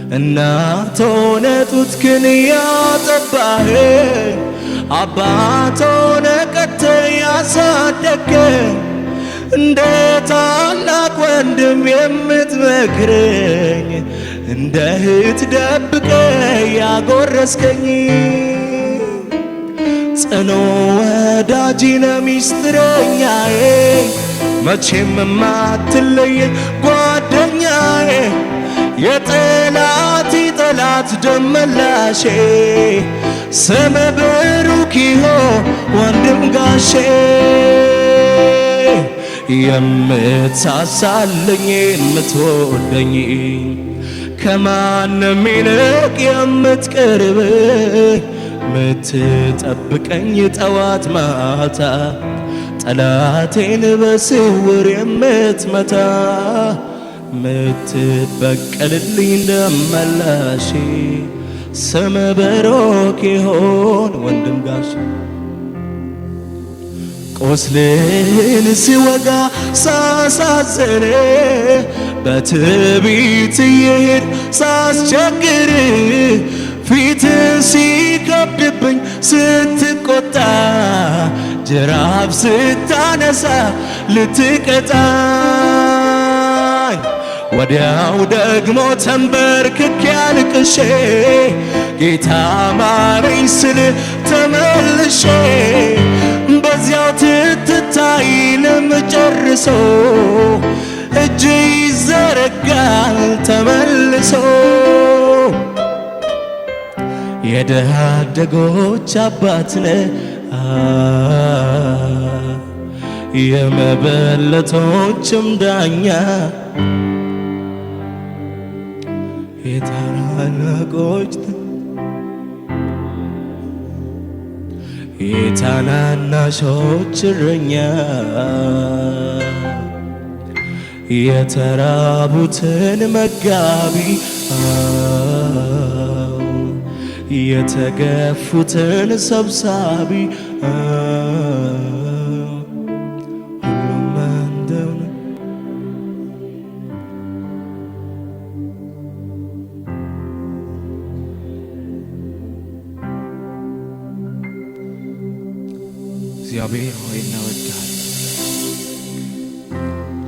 እናት ሆነ ጡትክን ያጠባኸኝ አባት ሆነ ቀድተህ ያሳደግከኝ እንደ ታላቅ ወንድም የምትመክረኝ እንደ እህት ደብቀህ ያጎረስከኝ ጽኑ ወዳጅ ነህ ሚስጥረኛዬ መቼም የማትለየኝ ጓደኛዬ የጠላቴ ጠላት ደመላሼ ስምህ ብሩክ ይሁን ወንድም ጋሼ የምትሳሳልኝ የምትወደኝ ከማንም ይልቅ የምትቀርበኝ ምትጠብቀኝ ጠዋት ማታ ጠላቴን በስውር የምትመታ ምትበቀልልኝ ደመላሼ ስምህ ብሩክ ይሁን ወንድም ጋሼ ቁስልን ሲወጋ ሳሳዝን በትዕቢት እየሄድ ሳስቸግር ፊትን ሲከብድብኝ ስትቆጣ ጅራፍ ስታነሳ ልትቀጣኝ ወዲያው ደግሞ ተንበርክኬ አልቅሼ ጌታ ማረኝ ስል ተመልሼ በዚያው ትትታይ ለመጨርሶ እጅ ይዘረጋል ተመልሶ የድሃ አደጎች አባት ነህ የመበለቶችም ዳኛ የታላላቆች የታናናሾች እረኛ የተራቡትን መጋቢ የተገፉትን ሰብሳቢ ሁሉም አንተው ነህ እግዚአብሔር ሆይ እንወድሃለን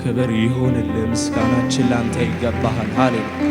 ክብር ይሁንልህ ምስጋናችን ላንተ ይገባሃል ሃሌሉያ